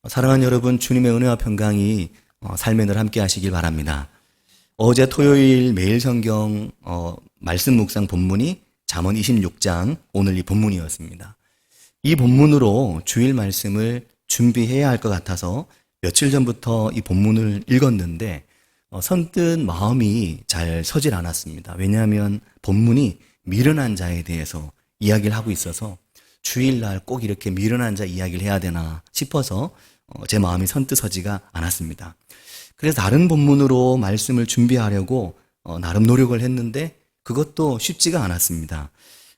사랑하는 여러분, 주님의 은혜와 평강이 삶에 늘 함께 하시길 바랍니다. 어제 토요일 매일 성경 말씀 묵상 본문이 잠언 26장, 오늘 이 본문이었습니다. 이 본문으로 주일 말씀을 준비해야 할 것 같아서 며칠 전부터 이 본문을 읽었는데 선뜻 마음이 잘 서질 않았습니다. 왜냐하면 본문이 미련한 자에 대해서 이야기를 하고 있어서 주일날 꼭 이렇게 미련한 자 이야기를 해야 되나 싶어서 제 마음이 선뜻 서지가 않았습니다. 그래서 다른 본문으로 말씀을 준비하려고 나름 노력을 했는데 그것도 쉽지가 않았습니다.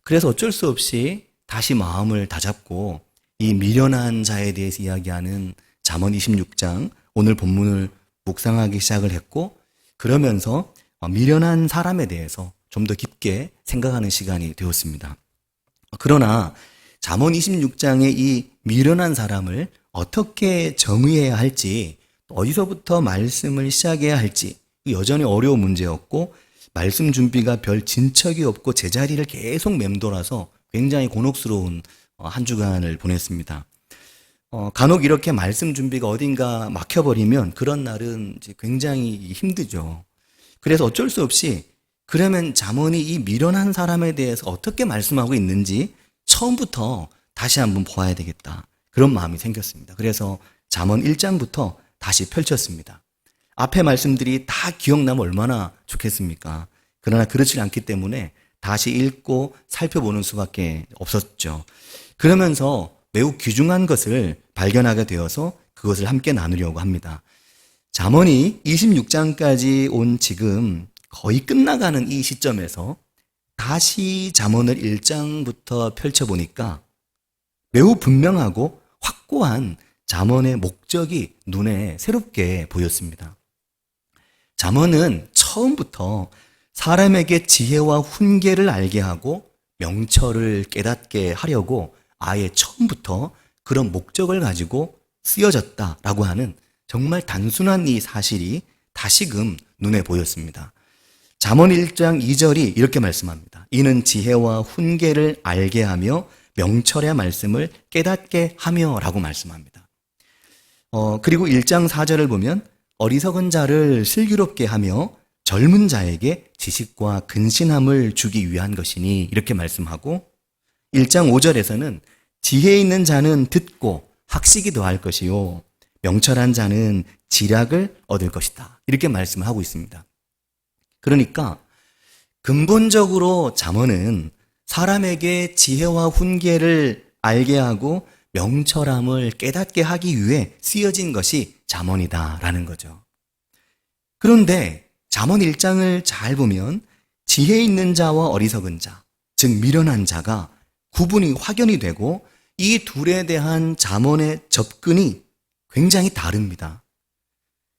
그래서 어쩔 수 없이 다시 마음을 다잡고 이 미련한 자에 대해서 이야기하는 잠언 26장 오늘 본문을 묵상하기 시작을 했고, 그러면서 미련한 사람에 대해서 좀 더 깊게 생각하는 시간이 되었습니다. 그러나 잠언 26장의 이 미련한 사람을 어떻게 정의해야 할지, 어디서부터 말씀을 시작해야 할지 여전히 어려운 문제였고, 말씀 준비가 별 진척이 없고 제자리를 계속 맴돌아서 굉장히 곤혹스러운 한 주간을 보냈습니다. 간혹 이렇게 말씀 준비가 어딘가 막혀버리면 그런 날은 이제 굉장히 힘들죠. 그래서 어쩔 수 없이 그러면 잠언이 이 미련한 사람에 대해서 어떻게 말씀하고 있는지 처음부터 다시 한번 보아야 되겠다, 그런 마음이 생겼습니다. 그래서 잠언 1장부터 다시 펼쳤습니다. 앞에 말씀들이 다 기억나면 얼마나 좋겠습니까? 그러나 그렇지 않기 때문에 다시 읽고 살펴보는 수밖에 없었죠. 그러면서 매우 귀중한 것을 발견하게 되어서 그것을 함께 나누려고 합니다. 잠언이 26장까지 온 지금 거의 끝나가는 이 시점에서 다시 잠언을 1장부터 펼쳐보니까 매우 분명하고 확고한 잠언의 목적이 눈에 새롭게 보였습니다. 잠언은 처음부터 사람에게 지혜와 훈계를 알게 하고 명철을 깨닫게 하려고 아예 처음부터 그런 목적을 가지고 쓰여졌다라고 하는 정말 단순한 이 사실이 다시금 눈에 보였습니다. 잠언 1장 2절이 이렇게 말씀합니다. 이는 지혜와 훈계를 알게 하며 명철의 말씀을 깨닫게 하며 라고 말씀합니다. 그리고 1장 4절을 보면 어리석은 자를 슬기롭게 하며 젊은 자에게 지식과 근신함을 주기 위한 것이니 이렇게 말씀하고, 1장 5절에서는 지혜 있는 자는 듣고 학식이 더할 것이요 명철한 자는 지략을 얻을 것이다, 이렇게 말씀을 하고 있습니다. 그러니까 근본적으로 잠언은 사람에게 지혜와 훈계를 알게 하고 명철함을 깨닫게 하기 위해 쓰여진 것이 잠언이다라는 거죠. 그런데 잠언 1장을 잘 보면 지혜 있는 자와 어리석은 자, 즉 미련한 자가 구분이 확연히 되고 이 둘에 대한 잠언의 접근이 굉장히 다릅니다.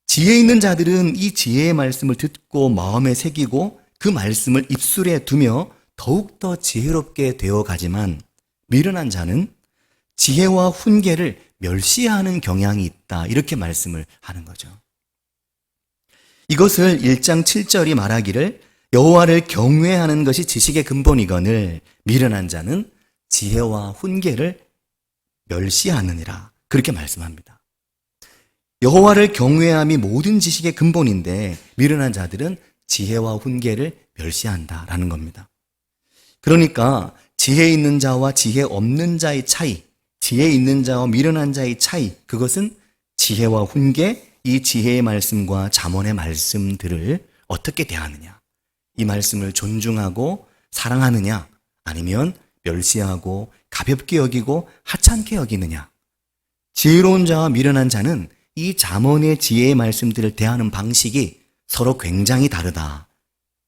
지혜 있는 자들은 이 지혜의 말씀을 듣고 마음에 새기고 그 말씀을 입술에 두며 더욱더 지혜롭게 되어가지만, 미련한 자는 지혜와 훈계를 멸시하는 경향이 있다, 이렇게 말씀을 하는 거죠. 이것을 1장 7절이 말하기를 여호와를 경외하는 것이 지식의 근본이거늘 미련한 자는 지혜와 훈계를 멸시하느니라, 그렇게 말씀합니다. 여호와를 경외함이 모든 지식의 근본인데 미련한 자들은 지혜와 훈계를 멸시한다라는 겁니다. 그러니까 지혜 있는 자와 지혜 없는 자의 차이, 지혜 있는 자와 미련한 자의 차이, 그것은 지혜와 훈계, 이 지혜의 말씀과 잠언의 말씀들을 어떻게 대하느냐, 이 말씀을 존중하고 사랑하느냐, 아니면 멸시하고 가볍게 여기고 하찮게 여기느냐. 지혜로운 자와 미련한 자는 이 잠언의 지혜의 말씀들을 대하는 방식이 서로 굉장히 다르다.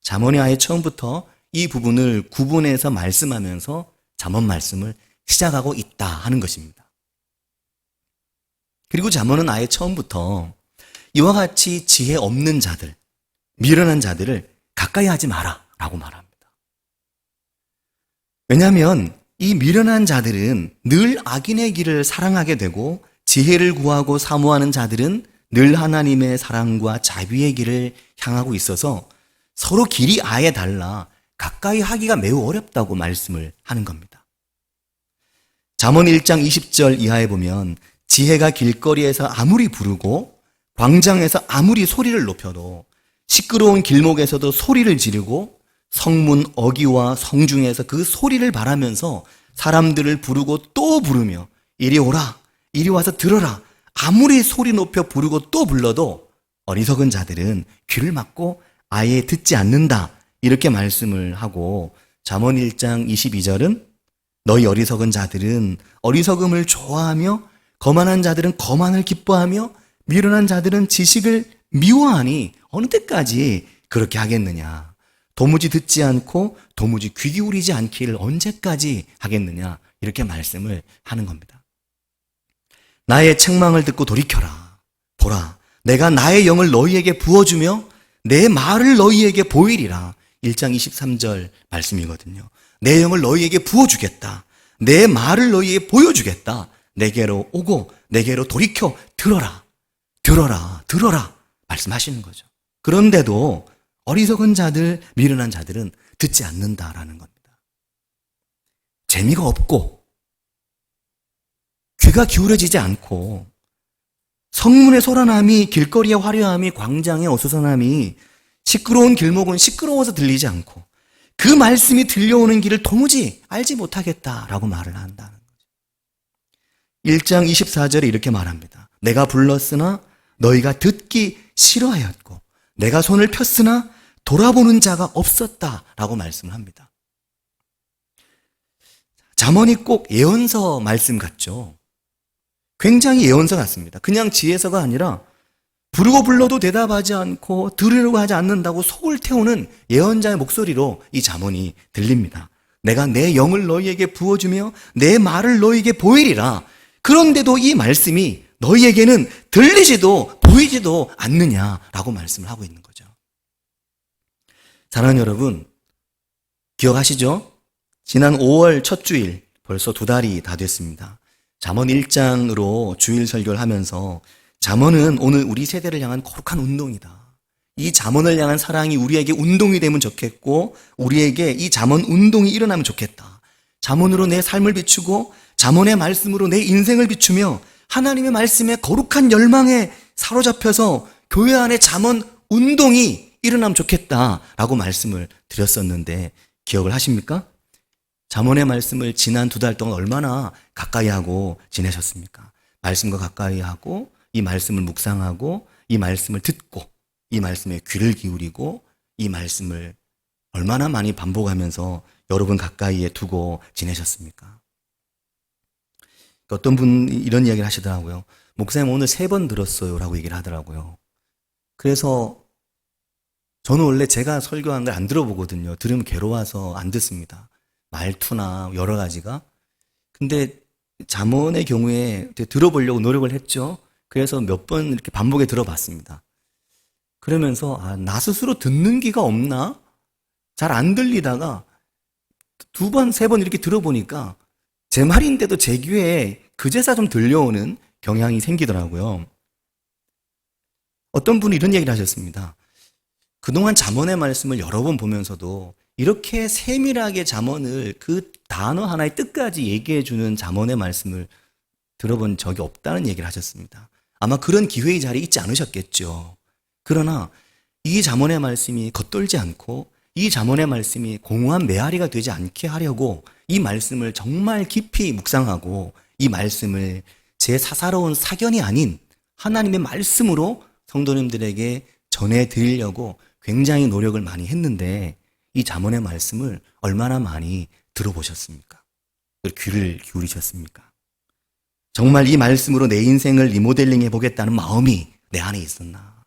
잠언이 아예 처음부터 이 부분을 구분해서 말씀하면서 잠언 말씀을 시작하고 있다 하는 것입니다. 그리고 잠언은 아예 처음부터 이와 같이 지혜 없는 자들, 미련한 자들을 가까이 하지 마라 라고 말합니다. 왜냐하면 이 미련한 자들은 늘 악인의 길을 사랑하게 되고, 지혜를 구하고 사모하는 자들은 늘 하나님의 사랑과 자비의 길을 향하고 있어서 서로 길이 아예 달라 가까이 하기가 매우 어렵다고 말씀을 하는 겁니다. 잠언 1장 20절 이하에 보면 지혜가 길거리에서 아무리 부르고 광장에서 아무리 소리를 높여도 시끄러운 길목에서도 소리를 지르고 성문 어귀와 성중에서 그 소리를 바라면서 사람들을 부르고 또 부르며 이리 오라, 이리 와서 들어라. 아무리 소리 높여 부르고 또 불러도 어리석은 자들은 귀를 막고 아예 듣지 않는다. 이렇게 말씀을 하고 잠언 1장 22절은 너희 어리석은 자들은 어리석음을 좋아하며 거만한 자들은 거만을 기뻐하며 미련한 자들은 지식을 미워하니 어느 때까지 그렇게 하겠느냐. 도무지 듣지 않고 도무지 귀 기울이지 않기를 언제까지 하겠느냐. 이렇게 말씀을 하는 겁니다. 나의 책망을 듣고 돌이켜라. 보라, 내가 나의 영을 너희에게 부어주며 내 말을 너희에게 보이리라. 1장 23절 말씀이거든요. 내 영을 너희에게 부어주겠다. 내 말을 너희에게 보여주겠다. 내게로 오고 내게로 돌이켜 들어라. 들어라. 들어라. 말씀하시는 거죠. 그런데도 어리석은 자들, 미련한 자들은 듣지 않는다라는 겁니다. 재미가 없고 귀가 기울여지지 않고 성문의 소란함이, 길거리의 화려함이, 광장의 어수선함이, 시끄러운 길목은 시끄러워서 들리지 않고 그 말씀이 들려오는 길을 도무지 알지 못하겠다라고 말을 한다는 거죠. 1장 24절에 이렇게 말합니다. 내가 불렀으나 너희가 듣기 싫어하였고 내가 손을 폈으나 돌아보는 자가 없었다라고 말씀을 합니다. 잠언이 꼭 예언서 말씀 같죠. 굉장히 예언서 같습니다. 그냥 지혜서가 아니라 부르고 불러도 대답하지 않고 들으려고 하지 않는다고 속을 태우는 예언자의 목소리로 이 잠언이 들립니다. 내가 내 영을 너희에게 부어주며 내 말을 너희에게 보이리라. 그런데도 이 말씀이 너희에게는 들리지도 보이지도 않느냐라고 말씀을 하고 있는 거죠. 사랑하는 여러분, 기억하시죠? 지난 5월 첫 주일, 벌써 2달이 다 됐습니다. 잠언 1장으로 주일 설교를 하면서 잠언은 오늘 우리 세대를 향한 거룩한 운동이다. 이 잠언을 향한 사랑이 우리에게 운동이 되면 좋겠고 우리에게 이 잠언 운동이 일어나면 좋겠다. 잠언으로 내 삶을 비추고 잠언의 말씀으로 내 인생을 비추며 하나님의 말씀에 거룩한 열망에 사로잡혀서 교회 안에 잠언 운동이 일어나면 좋겠다라고 말씀을 드렸었는데 기억을 하십니까? 잠언의 말씀을 지난 2달 동안 얼마나 가까이 하고 지내셨습니까? 말씀과 가까이 하고 이 말씀을 묵상하고 이 말씀을 듣고 이 말씀에 귀를 기울이고 이 말씀을 얼마나 많이 반복하면서 여러분 가까이에 두고 지내셨습니까? 어떤 분이 이런 이야기를 하시더라고요. 목사님 오늘 3번 들었어요 라고 얘기를 하더라고요. 그래서 저는 원래 제가 설교한 걸 안 들어보거든요. 들으면 괴로워서 안 듣습니다. 말투나 여러 가지가. 근데 잠언의 경우에 들어보려고 노력을 했죠. 그래서 몇 번 이렇게 반복해 들어봤습니다. 그러면서 나 스스로 듣는 귀가 없나? 잘 안 들리다가 2번, 3번 이렇게 들어보니까 제 말인데도 제 귀에 그제서 좀 들려오는 경향이 생기더라고요. 어떤 분이 이런 얘기를 하셨습니다. 그동안 잠언의 말씀을 여러 번 보면서도 이렇게 세밀하게 잠언을 그 단어 하나의 뜻까지 얘기해주는 잠언의 말씀을 들어본 적이 없다는 얘기를 하셨습니다. 아마 그런 기회의 자리에 있지 않으셨겠죠. 그러나 이 잠언의 말씀이 겉돌지 않고 이 잠언의 말씀이 공허한 메아리가 되지 않게 하려고 이 말씀을 정말 깊이 묵상하고 이 말씀을 제 사사로운 사견이 아닌 하나님의 말씀으로 성도님들에게 전해드리려고 굉장히 노력을 많이 했는데 이 잠언의 말씀을 얼마나 많이 들어보셨습니까? 귀를 기울이셨습니까? 정말 이 말씀으로 내 인생을 리모델링 해보겠다는 마음이 내 안에 있었나?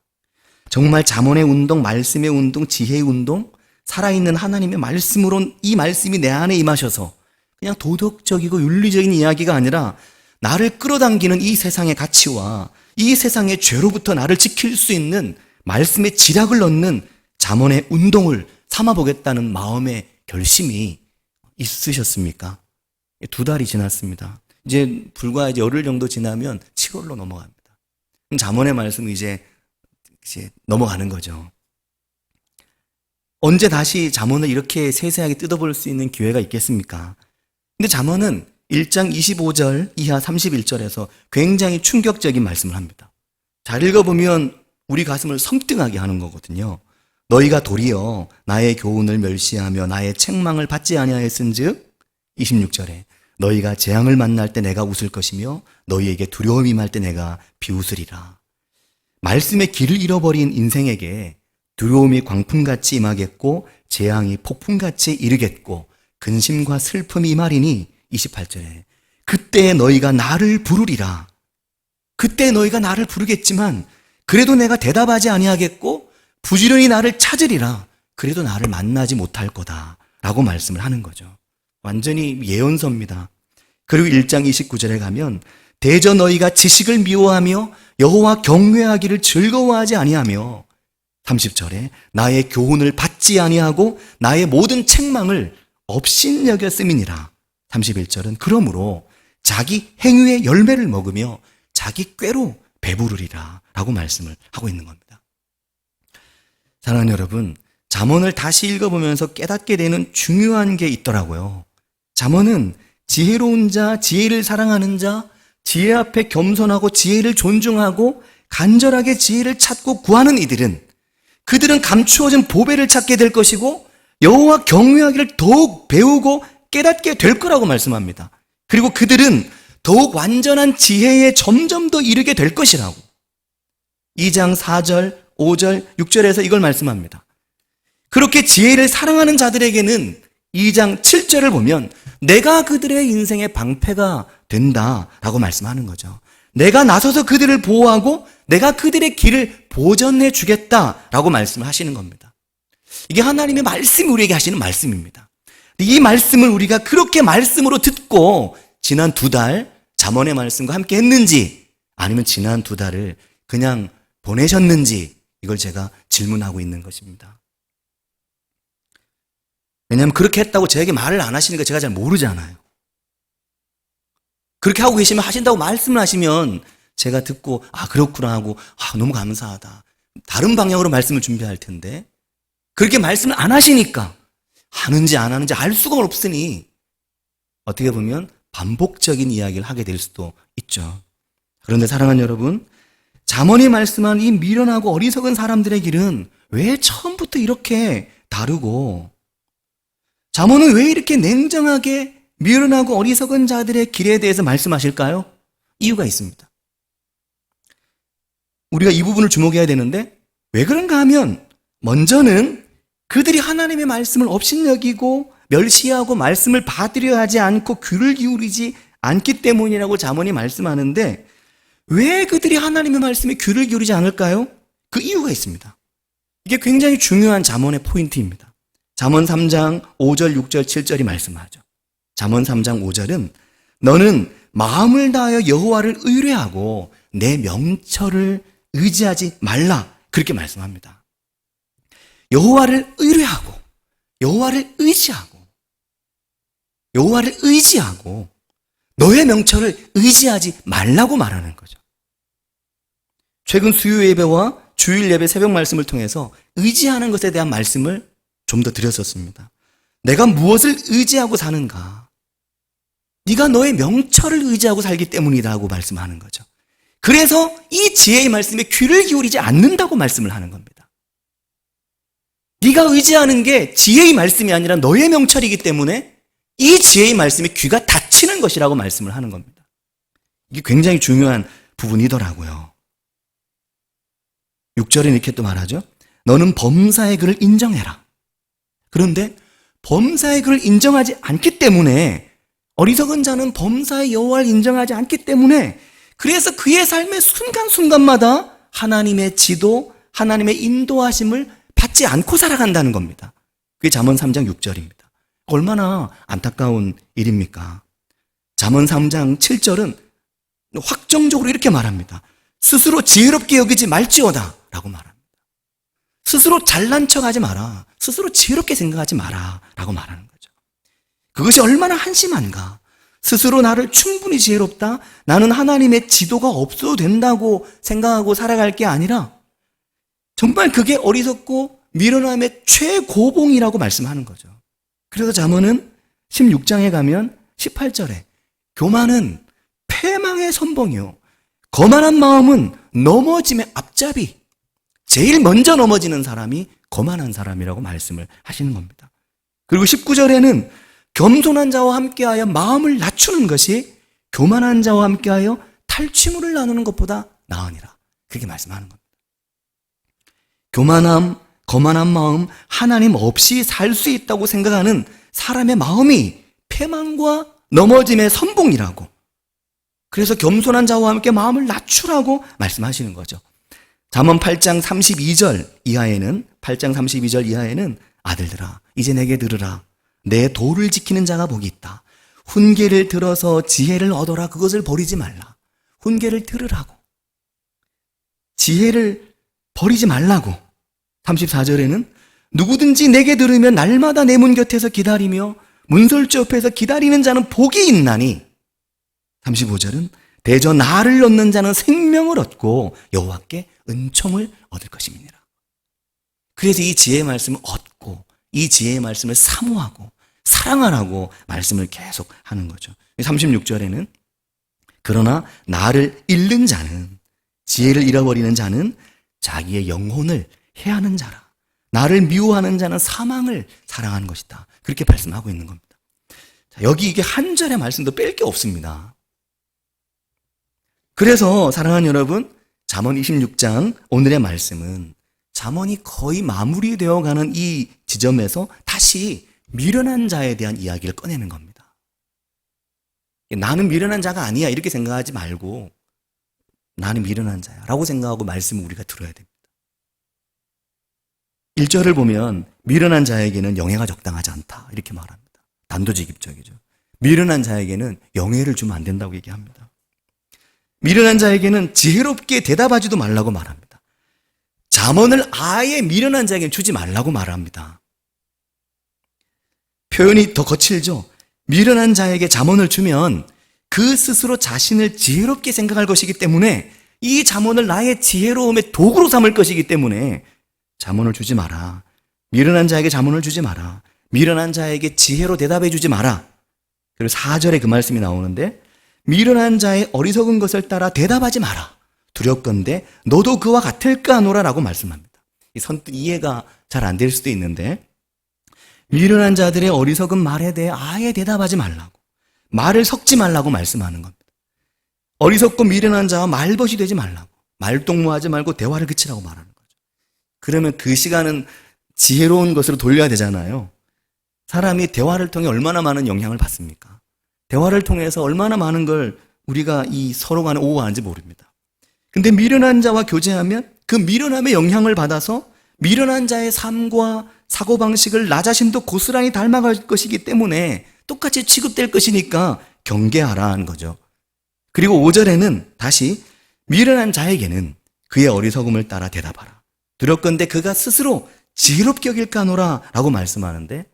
정말 잠언의 운동, 말씀의 운동, 지혜의 운동, 살아있는 하나님의 말씀으로 이 말씀이 내 안에 임하셔서 그냥 도덕적이고 윤리적인 이야기가 아니라 나를 끌어당기는 이 세상의 가치와 이 세상의 죄로부터 나를 지킬 수 있는 말씀의 지략을 넣는 잠언의 운동을 삼아보겠다는 마음의 결심이 있으셨습니까? 2달이 지났습니다. 이제 불과 이제 열흘 정도 지나면 7월로 넘어갑니다. 잠언의 말씀은 이제 넘어가는 거죠. 언제 다시 잠언을 이렇게 세세하게 뜯어볼 수 있는 기회가 있겠습니까? 근데 잠언은 1장 25절 이하 31절에서 굉장히 충격적인 말씀을 합니다. 잘 읽어보면 우리 가슴을 성등하게 하는 거거든요. 너희가 도리어 나의 교훈을 멸시하며 나의 책망을 받지 아니하였은즉 26절에 너희가 재앙을 만날 때 내가 웃을 것이며 너희에게 두려움이 임할 때 내가 비웃으리라. 말씀의 길을 잃어버린 인생에게 두려움이 광풍같이 임하겠고 재앙이 폭풍같이 이르겠고 근심과 슬픔이 임하리니 28절에 그때 너희가 나를 부르리라. 그때 너희가 나를 부르겠지만 그래도 내가 대답하지 아니하겠고 부지런히 나를 찾으리라. 그래도 나를 만나지 못할 거다 라고 말씀을 하는 거죠. 완전히 예언서입니다. 그리고 1장 29절에 가면 대저 너희가 지식을 미워하며 여호와 경외하기를 즐거워하지 아니하며 30절에 나의 교훈을 받지 아니하고 나의 모든 책망을 업신여겼음이니라. 31절은 그러므로 자기 행위의 열매를 먹으며 자기 꾀로 배부르리라 라고 말씀을 하고 있는 겁니다. 사랑하는 여러분, 잠언을 다시 읽어보면서 깨닫게 되는 중요한 게 있더라고요. 잠언은 지혜로운 자, 지혜를 사랑하는 자, 지혜 앞에 겸손하고 지혜를 존중하고 간절하게 지혜를 찾고 구하는 이들은 그들은 감추어진 보배를 찾게 될 것이고 여호와 경외하기를 더욱 배우고 깨닫게 될 거라고 말씀합니다. 그리고 그들은 더욱 완전한 지혜에 점점 더 이르게 될 것이라고 2장 4절, 5절, 6절에서 이걸 말씀합니다. 그렇게 지혜를 사랑하는 자들에게는 2장 7절을 보면 내가 그들의 인생의 방패가 된다라고 말씀하는 거죠. 내가 나서서 그들을 보호하고 내가 그들의 길을 보전해 주겠다라고 말씀을 하시는 겁니다. 이게 하나님의 말씀이 우리에게 하시는 말씀입니다. 이 말씀을 우리가 그렇게 말씀으로 듣고 지난 2달 잠언의 말씀과 함께 했는지 아니면 지난 2달을 그냥 보내셨는지 이걸 제가 질문하고 있는 것입니다. 왜냐하면 그렇게 했다고 저에게 말을 안 하시니까 제가 잘 모르잖아요. 그렇게 하고 계시면 하신다고 말씀을 하시면 제가 듣고 그렇구나 하고 너무 감사하다. 다른 방향으로 말씀을 준비할 텐데 그렇게 말씀을 안 하시니까 하는지 안 하는지 알 수가 없으니 어떻게 보면 반복적인 이야기를 하게 될 수도 있죠. 그런데 사랑하는 여러분, 잠언이 말씀한 이 미련하고 어리석은 사람들의 길은 왜 처음부터 이렇게 다르고 잠언은 왜 이렇게 냉정하게 미련하고 어리석은 자들의 길에 대해서 말씀하실까요? 이유가 있습니다. 우리가 이 부분을 주목해야 되는데 왜 그런가 하면 먼저는 그들이 하나님의 말씀을 업신여기고 멸시하고 말씀을 받으려 하지 않고 귀를 기울이지 않기 때문이라고 잠언이 말씀하는데 왜 그들이 하나님의 말씀에 귀를 기울이지 않을까요? 그 이유가 있습니다. 이게 굉장히 중요한 잠언의 포인트입니다. 잠언 3장 5절, 6절, 7절이 말씀하죠. 잠언 3장 5절은 너는 마음을 다하여 여호와를 의뢰하고 내 명철을 의지하지 말라 그렇게 말씀합니다. 여호와를 의뢰하고 여호와를 의지하고 너의 명철을 의지하지 말라고 말하는 거죠. 최근 수요 예배와 주일 예배 새벽 말씀을 통해서 의지하는 것에 대한 말씀을 좀 더 드렸었습니다. 내가 무엇을 의지하고 사는가? 네가 너의 명철을 의지하고 살기 때문이라고 말씀하는 거죠. 그래서 이 지혜의 말씀에 귀를 기울이지 않는다고 말씀을 하는 겁니다. 네가 의지하는 게 지혜의 말씀이 아니라 너의 명철이기 때문에 이 지혜의 말씀에 귀가 닫히는 것이라고 말씀을 하는 겁니다. 이게 굉장히 중요한 부분이더라고요. 6절에 이렇게 또 말하죠. 너는 범사의 글을 인정해라. 그런데 범사의 글을 인정하지 않기 때문에 어리석은 자는 범사의 여호와를 인정하지 않기 때문에 그래서 그의 삶의 순간순간마다 하나님의 지도, 하나님의 인도하심을 받지 않고 살아간다는 겁니다. 그게 잠언 3장 6절입니다. 얼마나 안타까운 일입니까? 잠언 3장 7절은 확정적으로 이렇게 말합니다. 스스로 지혜롭게 여기지 말지어다 라고 말합니다. 스스로 잘난 척하지 마라. 스스로 지혜롭게 생각하지 마라 라고 말하는 거죠. 그것이 얼마나 한심한가. 스스로 나를 충분히 지혜롭다. 나는 하나님의 지도가 없어도 된다고 생각하고 살아갈 게 아니라 정말 그게 어리석고 미련함의 최고봉이라고 말씀하는 거죠. 그래서 잠언은 16장에 가면 18절에 교만은 패망의 선봉이요. 거만한 마음은 넘어짐의 앞잡이. 제일 먼저 넘어지는 사람이 거만한 사람이라고 말씀을 하시는 겁니다. 그리고 19절에는 겸손한 자와 함께하여 마음을 낮추는 것이 교만한 자와 함께하여 탈취물을 나누는 것보다 나으니라. 그렇게 말씀하는 겁니다. 교만함, 거만한 마음, 하나님 없이 살 수 있다고 생각하는 사람의 마음이 패망과 넘어짐의 선봉이라고. 그래서 겸손한 자와 함께 마음을 낮추라고 말씀하시는 거죠. 잠언 8장 32절 이하에는 아들들아 이제 내게 들으라. 내 도를 지키는 자가 복이 있다. 훈계를 들어서 지혜를 얻어라. 그것을 버리지 말라. 훈계를 들으라고. 지혜를 버리지 말라고. 34절에는 누구든지 내게 들으면 날마다 내 문 곁에서 기다리며 문설주 옆에서 기다리는 자는 복이 있나니. 35절은 대저 나를 넣는 자는 생명을 얻고 여호와께 은총을 얻을 것임이니라. 그래서 이 지혜의 말씀을 얻고 이 지혜의 말씀을 사모하고 사랑하라고 말씀을 계속 하는 거죠. 36절에는 그러나 나를 잃는 자는, 지혜를 잃어버리는 자는 자기의 영혼을 해하는 자라. 나를 미워하는 자는 사망을 사랑하는 것이다. 그렇게 말씀하고 있는 겁니다. 자, 여기 이게 한 절의 말씀도 뺄 게 없습니다. 그래서 사랑하는 여러분, 잠언 26장 오늘의 말씀은 잠언이 거의 마무리되어 가는 이 지점에서 다시 미련한 자에 대한 이야기를 꺼내는 겁니다. 나는 미련한 자가 아니야 이렇게 생각하지 말고 나는 미련한 자야 라고 생각하고 말씀을 우리가 들어야 됩니다. 1절을 보면 미련한 자에게는 영예가 적당하지 않다 이렇게 말합니다. 단도직입적이죠. 미련한 자에게는 영예를 주면 안 된다고 얘기합니다. 미련한 자에게는 지혜롭게 대답하지도 말라고 말합니다. 잠언을 아예 미련한 자에게 주지 말라고 말합니다. 표현이 더 거칠죠. 미련한 자에게 잠언을 주면 그 스스로 자신을 지혜롭게 생각할 것이기 때문에 이 잠언을 나의 지혜로움의 도구로 삼을 것이기 때문에 잠언을 주지 마라. 미련한 자에게 잠언을 주지 마라. 미련한 자에게 지혜로 대답해 주지 마라. 그리고 4절에 그 말씀이 나오는데 미련한 자의 어리석은 것을 따라 대답하지 마라. 두렵건대 너도 그와 같을까 하노라 라고 말씀합니다. 이 선뜻 이해가 잘 안 될 수도 있는데 미련한 자들의 어리석은 말에 대해 아예 대답하지 말라고, 말을 섞지 말라고 말씀하는 겁니다. 어리석고 미련한 자와 말벗이 되지 말라고, 말동무하지 말고 대화를 그치라고 말하는 거죠. 그러면 그 시간은 지혜로운 것으로 돌려야 되잖아요. 사람이 대화를 통해 얼마나 많은 영향을 받습니까? 대화를 통해서 얼마나 많은 걸 우리가 이 서로 간에 오고가는지 모릅니다. 근데 미련한 자와 교제하면 그 미련함의 영향을 받아서 미련한 자의 삶과 사고방식을 나 자신도 고스란히 닮아갈 것이기 때문에 똑같이 취급될 것이니까 경계하라는 거죠. 그리고 5절에는 다시 미련한 자에게는 그의 어리석음을 따라 대답하라. 두렵건대 그가 스스로 지혜롭게 여길까 하노라 라고 말씀하는데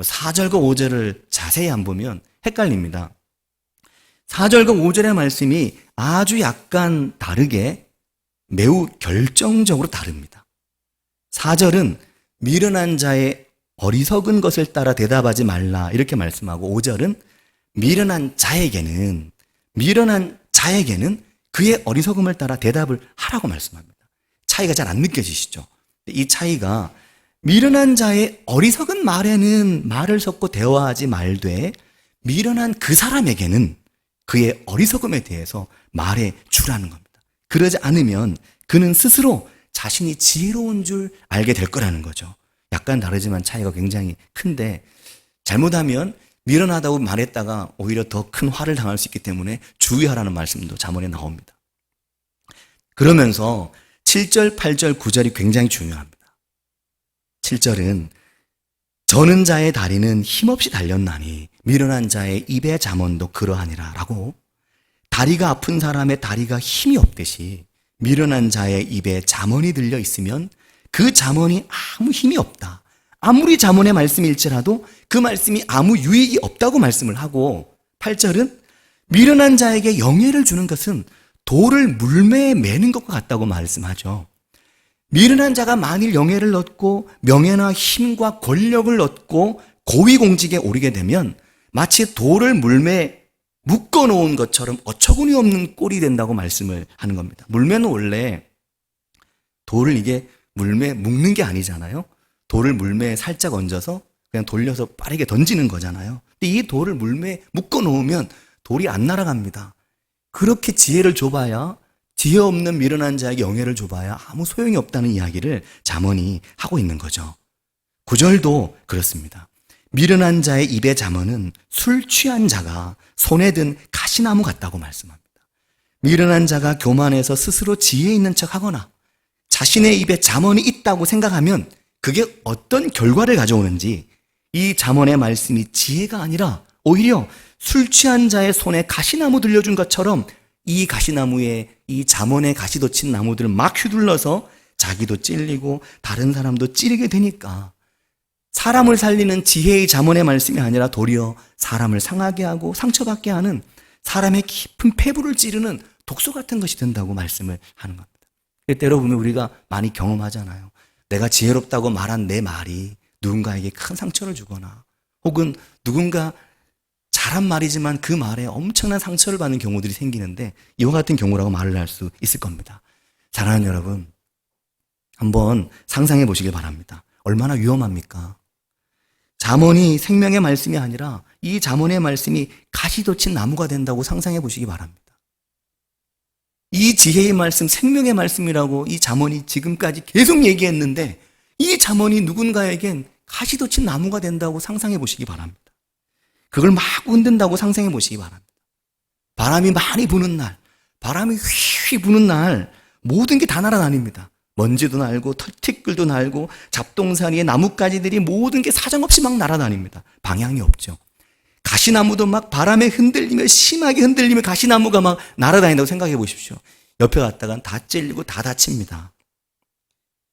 4절과 5절을 자세히 안 보면 헷갈립니다. 4절과 5절의 말씀이 아주 약간 다르게 매우 결정적으로 다릅니다. 4절은 미련한 자의 어리석은 것을 따라 대답하지 말라 이렇게 말씀하고 5절은 미련한 자에게는 그의 어리석음을 따라 대답을 하라고 말씀합니다. 차이가 잘 안 느껴지시죠? 이 차이가 미련한 자의 어리석은 말에는 말을 섞고 대화하지 말되 미련한 그 사람에게는 그의 어리석음에 대해서 말해 주라는 겁니다. 그러지 않으면 그는 스스로 자신이 지혜로운 줄 알게 될 거라는 거죠. 약간 다르지만 차이가 굉장히 큰데 잘못하면 미련하다고 말했다가 오히려 더 큰 화를 당할 수 있기 때문에 주의하라는 말씀도 잠언에 나옵니다. 그러면서 7절, 8절, 9절이 굉장히 중요합니다. 7절은 저는 자의 다리는 힘없이 달렸나니 미련한 자의 입의 잠언도 그러하니라 라고 다리가 아픈 사람의 다리가 힘이 없듯이 미련한 자의 입에 잠언이 들려 있으면 그 잠언이 아무 힘이 없다. 아무리 잠언의 말씀일지라도 그 말씀이 아무 유익이 없다고 말씀을 하고 8절은 미련한 자에게 영예를 주는 것은 돌을 물매에 매는 것과 같다고 말씀하죠. 미련한 자가 만일 영예를 얻고 명예나 힘과 권력을 얻고 고위공직에 오르게 되면 마치 돌을 물매에 묶어놓은 것처럼 어처구니 없는 꼴이 된다고 말씀을 하는 겁니다. 물매는 원래 돌을 이게 물매 묶는 게 아니잖아요. 돌을 물매에 살짝 얹어서 그냥 돌려서 빠르게 던지는 거잖아요. 근데 이 돌을 물매에 묶어놓으면 돌이 안 날아갑니다. 그렇게 지혜를 줘봐야, 지혜 없는 미련한 자에게 영예를 줘봐야 아무 소용이 없다는 이야기를 잠언이 하고 있는 거죠. 9절도 그렇습니다. 미련한 자의 입의 잠언은 술 취한 자가 손에 든 가시나무 같다고 말씀합니다. 미련한 자가 교만해서 스스로 지혜 있는 척하거나 자신의 입에 잠언이 있다고 생각하면 그게 어떤 결과를 가져오는지, 이 잠언의 말씀이 지혜가 아니라 오히려 술 취한 자의 손에 가시나무 들려준 것처럼 이 가시나무에 이 잠언의 가시 돋친 나무들을 막 휘둘러서 자기도 찔리고 다른 사람도 찌르게 되니까 사람을 살리는 지혜의 잠언의 말씀이 아니라 도리어 사람을 상하게 하고 상처받게 하는, 사람의 깊은 폐부를 찌르는 독소 같은 것이 된다고 말씀을 하는 겁니다. 때로 보면 우리가 많이 경험하잖아요. 내가 지혜롭다고 말한 내 말이 누군가에게 큰 상처를 주거나, 혹은 누군가 잘한 말이지만 그 말에 엄청난 상처를 받는 경우들이 생기는데, 이와 같은 경우라고 말을 할 수 있을 겁니다. 사랑하는 여러분, 한번 상상해 보시길 바랍니다. 얼마나 위험합니까? 잠언이 생명의 말씀이 아니라 이 잠언의 말씀이 가시 돋친 나무가 된다고 상상해 보시기 바랍니다. 이 지혜의 말씀, 생명의 말씀이라고 이 잠언이 지금까지 계속 얘기했는데, 이 잠언이 누군가에겐 가시 돋친 나무가 된다고 상상해 보시기 바랍니다. 그걸 막 흔든다고 상상해 보시기 바랍니다. 바람이 많이 부는 날, 바람이 휘휘 부는 날 모든 게 다 날아다닙니다. 먼지도 날고 털티끌도 날고 잡동사니의 나뭇가지들이 모든 게 사정없이 막 날아다닙니다. 방향이 없죠. 가시나무도 막 바람에 흔들리며, 심하게 흔들리며 가시나무가 막 날아다닌다고 생각해 보십시오. 옆에 갔다간 다 찔리고 다 다칩니다.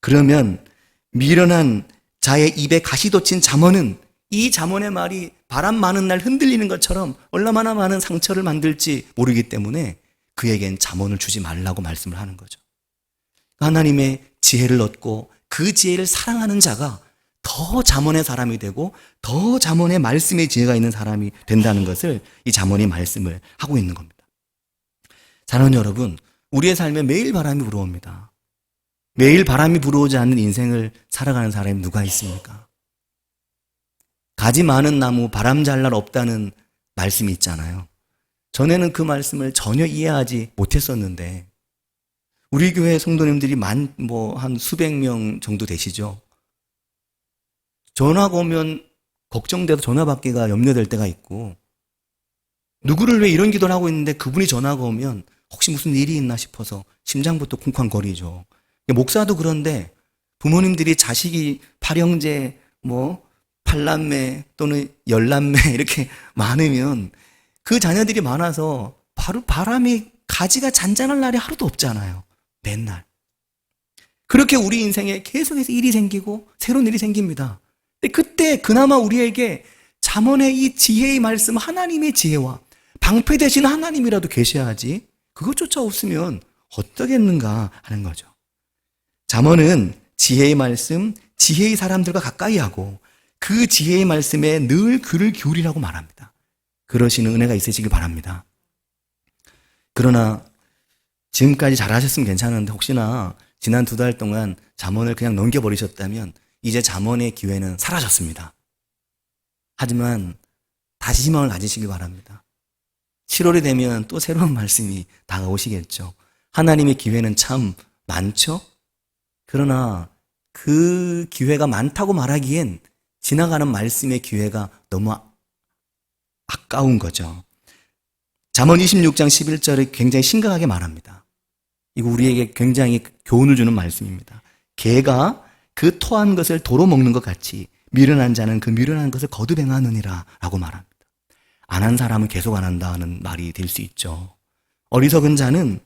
그러면 미련한 자의 입에 가시 돋친 잠언은 이 잠언의 말이 바람 많은 날 흔들리는 것처럼 얼마나 많은 상처를 만들지 모르기 때문에 그에겐 잠언을 주지 말라고 말씀을 하는 거죠. 하나님의 지혜를 얻고 그 지혜를 사랑하는 자가 더 잠언의 사람이 되고 더 잠언의 말씀의 지혜가 있는 사람이 된다는 것을 이 잠언이 말씀을 하고 있는 겁니다. 사랑하는 여러분, 우리의 삶에 매일 바람이 불어옵니다. 매일 바람이 불어오지 않는 인생을 살아가는 사람이 누가 있습니까? 가지 많은 나무 바람 잘 날 없다는 말씀이 있잖아요. 전에는 그 말씀을 전혀 이해하지 못했었는데, 우리 교회 성도님들이 한 수백 명 정도 되시죠? 전화가 오면 걱정돼서 전화 받기가 염려될 때가 있고, 누구를 왜 이런 기도를 하고 있는데 그분이 전화가 오면 혹시 무슨 일이 있나 싶어서 심장부터 쿵쾅거리죠. 목사도 그런데 부모님들이 자식이 팔형제, 팔남매 또는 열남매 이렇게 많으면 그 자녀들이 많아서 바로 바람이 가지가 잔잔할 날이 하루도 없잖아요. 맨날. 그렇게 우리 인생에 계속해서 일이 생기고 새로운 일이 생깁니다. 근데 그때 그나마 우리에게 잠언의 이 지혜의 말씀, 하나님의 지혜와 방패 되신 하나님이라도 계셔야지, 그것조차 없으면 어떠겠는가 하는 거죠. 잠언은 지혜의 말씀, 지혜의 사람들과 가까이 하고 그 지혜의 말씀에 늘 귀를 기울이라고 말합니다. 그러시는 은혜가 있으시길 바랍니다. 그러나 지금까지 잘하셨으면 괜찮은데 혹시나 지난 2달 동안 잠언을 그냥 넘겨버리셨다면 이제 잠언의 기회는 사라졌습니다. 하지만 다시 희망을 가지시길 바랍니다. 7월이 되면 또 새로운 말씀이 다가오시겠죠. 하나님의 기회는 참 많죠? 그러나 그 기회가 많다고 말하기엔 지나가는 말씀의 기회가 너무 아까운 거죠. 잠언 26장 11절에 굉장히 심각하게 말합니다. 이거 우리에게 굉장히 교훈을 주는 말씀입니다. 개가 그 토한 것을 도로 먹는 것 같이 미련한 자는 그 미련한 것을 거듭 행하느니라 라고 말합니다. 안 한 사람은 계속 안 한다는 말이 될 수 있죠. 어리석은 자는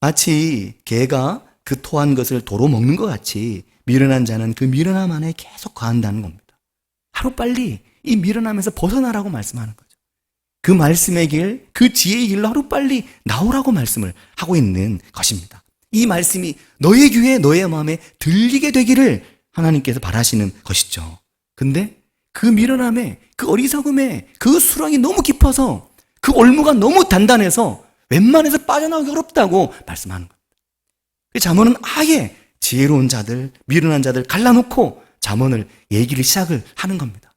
마치 개가 그 토한 것을 도로 먹는 것 같이 미련한 자는 그 미련함 안에 계속 거한다는 겁니다. 하루빨리 이 미련함에서 벗어나라고 말씀하는 거죠. 그 말씀의 길, 그 지혜의 길로 하루빨리 나오라고 말씀을 하고 있는 것입니다. 이 말씀이 너의 귀에 너의 마음에 들리게 되기를 하나님께서 바라시는 것이죠. 근데 그 미련함에, 그 어리석음에, 그 수렁이 너무 깊어서 그 올무가 너무 단단해서 웬만해서 빠져나오기 어렵다고 말씀하는 겁니다. 잠언은 아예 지혜로운 자들, 미련한 자들 갈라놓고 잠언을 얘기를 시작을 하는 겁니다.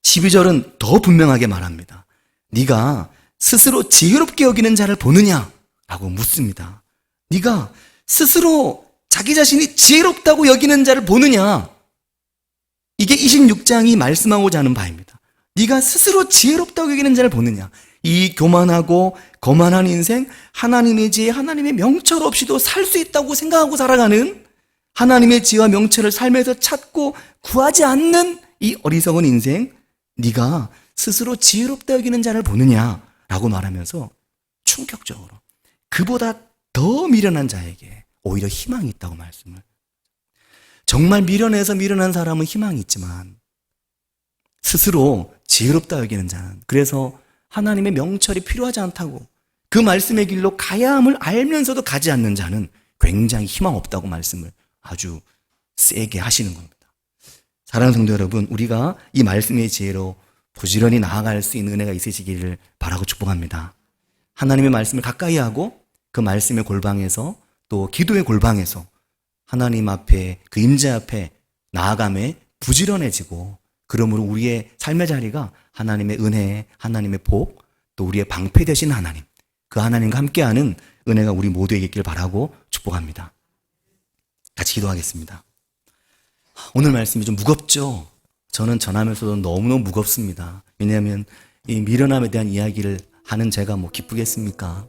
12절은 더 분명하게 말합니다. 네가 스스로 지혜롭게 여기는 자를 보느냐? 라고 묻습니다. 네가 스스로 자기 자신이 지혜롭다고 여기는 자를 보느냐? 이게 26장이 말씀하고자 하는 바입니다. 네가 스스로 지혜롭다고 여기는 자를 보느냐? 이 교만하고 거만한 인생, 하나님의 지혜, 하나님의 명철 없이도 살 수 있다고 생각하고 살아가는, 하나님의 지혜와 명철을 삶에서 찾고 구하지 않는 이 어리석은 인생, 네가 스스로 지혜롭다 여기는 자를 보느냐라고 말하면서 충격적으로 그보다 더 미련한 자에게 오히려 희망이 있다고 말씀을. 정말 미련해서 미련한 사람은 희망이 있지만 스스로 지혜롭다 여기는 자는, 그래서 하나님의 명철이 필요하지 않다고 그 말씀의 길로 가야 함을 알면서도 가지 않는 자는 굉장히 희망 없다고 말씀을 아주 세게 하시는 겁니다. 사랑하는 성도 여러분, 우리가 이 말씀의 지혜로 부지런히 나아갈 수 있는 은혜가 있으시기를 바라고 축복합니다. 하나님의 말씀을 가까이 하고 그 말씀의 골방에서 또 기도의 골방에서 하나님 앞에, 그 임재 앞에 나아감에 부지런해지고, 그러므로 우리의 삶의 자리가 하나님의 은혜, 하나님의 복, 또 우리의 방패 되신 하나님, 그 하나님과 함께하는 은혜가 우리 모두에게 있기를 바라고 축복합니다. 같이 기도하겠습니다. 오늘 말씀이 좀 무겁죠? 저는 전하면서도 너무너무 무겁습니다. 왜냐하면 이 미련함에 대한 이야기를 하는 제가 뭐 기쁘겠습니까?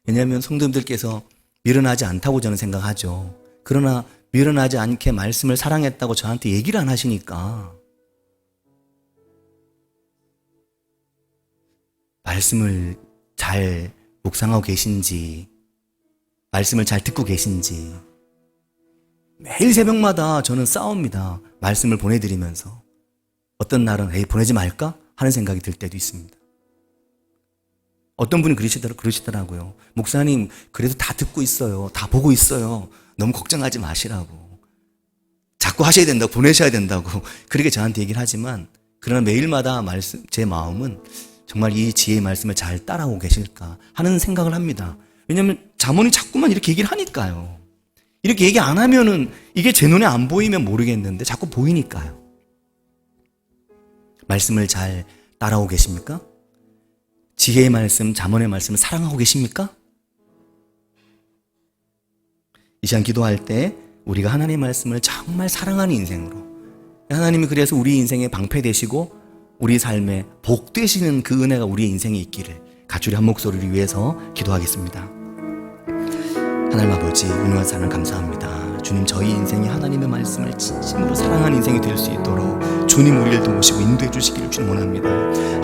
왜냐하면 성도님들께서 미련하지 않다고 저는 생각하죠. 그러나 미련하지 않게 말씀을 사랑했다고 저한테 얘기를 안 하시니까, 말씀을 잘 묵상하고 계신지, 말씀을 잘 듣고 계신지, 매일 새벽마다 저는 싸웁니다. 말씀을 보내드리면서. 어떤 날은 에이 보내지 말까? 하는 생각이 들 때도 있습니다. 어떤 분이 그러시더라고요. 목사님, 그래도 다 듣고 있어요. 다 보고 있어요. 너무 걱정하지 마시라고. 자꾸 하셔야 된다고, 보내셔야 된다고 그렇게 저한테 얘기를 하지만, 그러나 매일마다 제 마음은 정말 이 지혜의 말씀을 잘 따라오고 계실까 하는 생각을 합니다. 왜냐하면 잠언이 자꾸만 이렇게 얘기를 하니까요. 이렇게 얘기 안 하면은 이게 제 눈에 안 보이면 모르겠는데 자꾸 보이니까요. 말씀을 잘 따라오고 계십니까? 지혜의 말씀, 잠언의 말씀을 사랑하고 계십니까? 이 시간 기도할 때 우리가 하나님의 말씀을 정말 사랑하는 인생으로, 하나님이 그래서 우리 인생의 방패 되시고 우리 삶에 복 되시는 그 은혜가 우리의 인생에 있기를 가출의 한 목소리를 위해서 기도하겠습니다. 하나님 아버지, 은혜와 사랑을 감사합니다. 주님, 저희 인생이 하나님의 말씀을 진심으로 사랑하는 인생이 될 수 있도록 주님 우리를 도우시고 인도해 주시기를 주님 원합니다.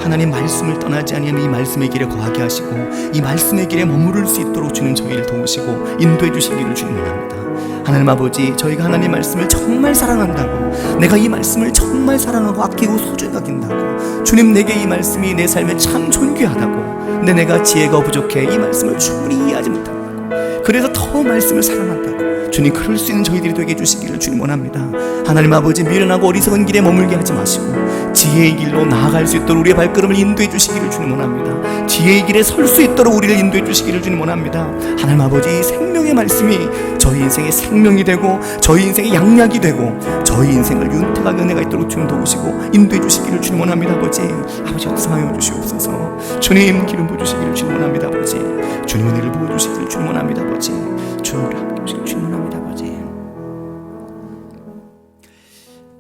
하나님 말씀을 떠나지 아니하는 이 말씀의 길에 거하게 하시고 이 말씀의 길에 머무를 수 있도록 주님 저희를 도우시고 인도해 주시기를 주님 원합니다. 하나님 아버지, 저희가 하나님 말씀을 정말 사랑한다고, 내가 이 말씀을 정말 사랑하고 아끼고 소중히 여긴다고, 주님 내게 이 말씀이 내 삶에 참 존귀하다고, 근데 내가 지혜가 부족해 이 말씀을 충분히 이해하지 못한다고, 그래서 더 말씀을 사랑한다고, 주님 그럴 수 있는 저희들이 되게 해주시기를 주님 원합니다. 하나님 아버지, 미련하고 어리석은 길에 머물게 하지 마시고 지혜의 길로 나아갈 수 있도록 우리의 발걸음을 인도해 주시기를 주님 원합니다. 지혜의 길에 설 수 있도록 우리를 인도해 주시기를 주님 원합니다. 하나님 아버지, 이 생명의 말씀이 저희 인생의 생명이 되고 저희 인생의 양약이 되고 저희 인생을 윤택하게 은혜가 있도록 주님 도우시고 인도해 주시기를 주님 원합니다. 아버지 역사하여 주시옵소서. 주님 기름 부어주시기를 주님 원합니다. 아버지 주님 은혜를 부어주시기를 주님 원합니다. 아버지 주님을 함께 하시기를 주님 원합니다. 아버지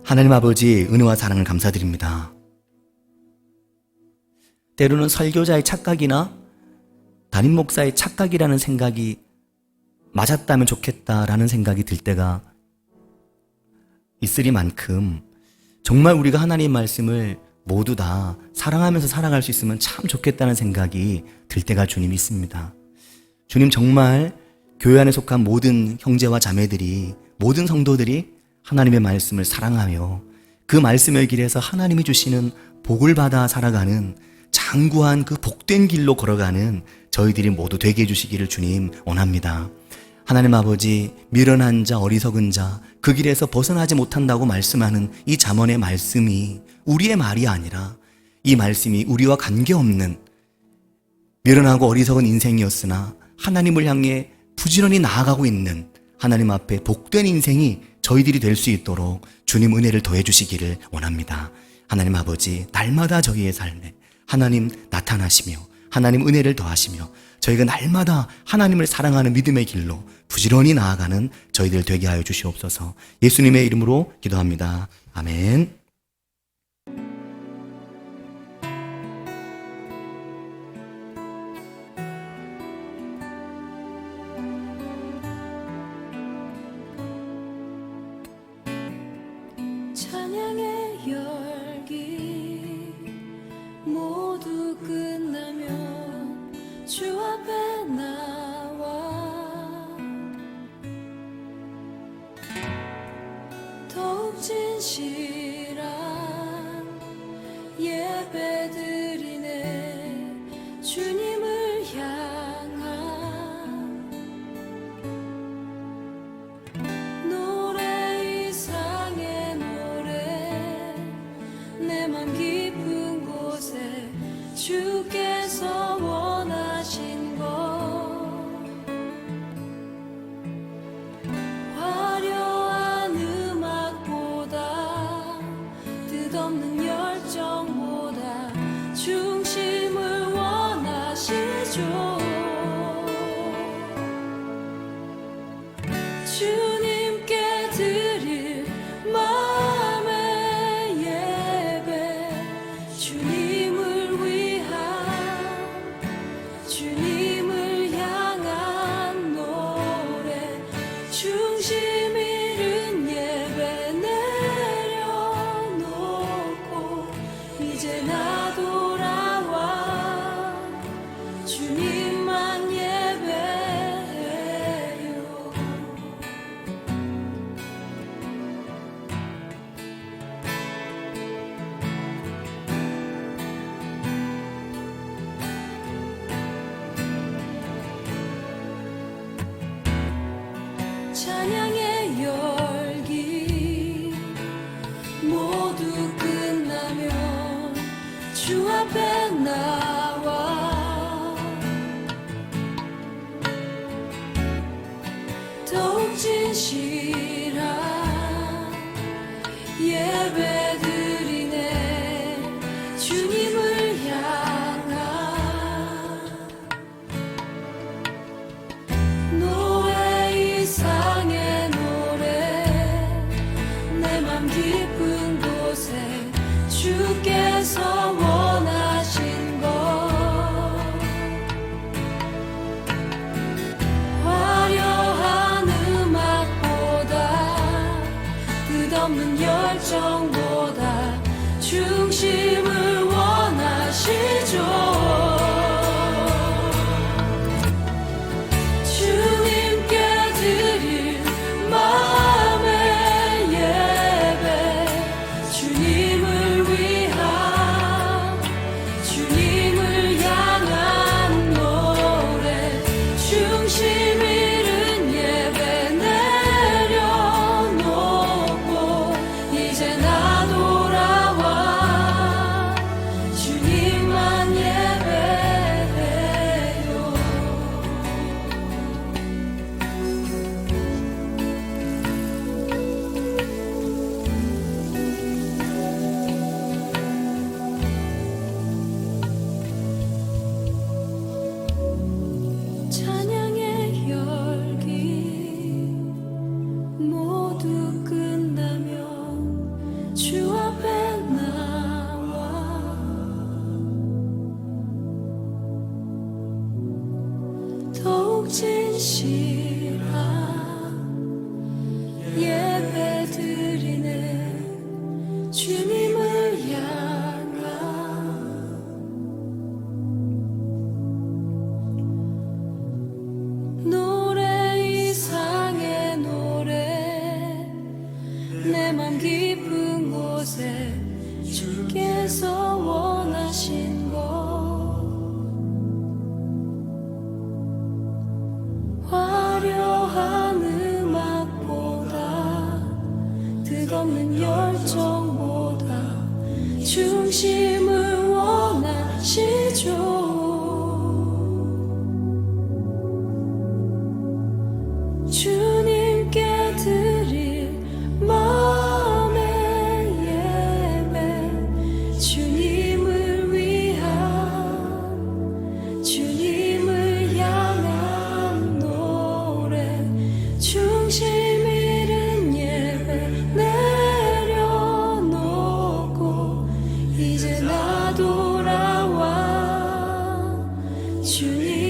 하나님 아버지, 은혜와 사랑을 감사드립니다. 때로는 설교자의 착각이나 담임 목사의 착각이라는 생각이 맞았다면 좋겠다라는 생각이 들 때가 있으리만큼 정말 우리가 하나님의 말씀을 모두 다 사랑하면서 살아갈 수 있으면 참 좋겠다는 생각이 들 때가 주님 있습니다. 주님, 정말 교회 안에 속한 모든 형제와 자매들이, 모든 성도들이 하나님의 말씀을 사랑하며 그 말씀의 길에서 하나님이 주시는 복을 받아 살아가는 장구한 그 복된 길로 걸어가는 저희들이 모두 되게 해주시기를 주님 원합니다. 하나님 아버지, 미련한 자, 어리석은 자, 그 길에서 벗어나지 못한다고 말씀하는 이 잠언의 말씀이 우리의 말이 아니라 이 말씀이 우리와 관계없는 미련하고 어리석은 인생이었으나 하나님을 향해 부지런히 나아가고 있는 하나님 앞에 복된 인생이 저희들이 될 수 있도록 주님 은혜를 더해 주시기를 원합니다. 하나님 아버지, 날마다 저희의 삶에 하나님 나타나시며 하나님 은혜를 더하시며 저희가 날마다 하나님을 사랑하는 믿음의 길로 부지런히 나아가는 저희들 되게 하여 주시옵소서. 예수님의 이름으로 기도합니다. 아멘. 찬양의 열기 모두 끝나면 주 앞에 나와 더욱 진실한 예배 드리네. 주님을 향한 노래 이상의 노래 내 맘 깊은 곳에 주께서 원하신 것 화려한 음악보다 뜻없는 열정보다 중심을 원하시죠. 주님께 드릴 마음의 예배 주님을 위한 주님을 향한 노래 중심 잃은 예배 내려놓고 이제 나 돌아와 주님만 예배해요. 찬양의 열기 모두 끝나면 주 앞에 나와 더욱 진실한 예배 드리네. 주님을 향한 노래 이상의 노래 내 맘 깊은 곳에 주께서 원하신 것 화려한 음악보다 뜻없는 열정보다 중심을 원하시죠. 주님께 드릴 마음의 예배 주님을 위한 주님을 향한 노래 중심 잃은 예배 내려놓고 이제 나 돌아와 주님만 예배해요. 찬양의 열기 모두 끝나면 주 앞에 나와 더욱 진실한 예배 드리네. 주님을 향한 노래 이상의 노래 내 맘 깊은 곳에 주께서 원하신 것 화려한 음악보다 뜻없는 열정보다 중심을 주님께 드릴 마음의 예배 주님을 위한 주님을 향한 노래 중심 잃은 예배 내려놓고 이제 나 돌아와 주님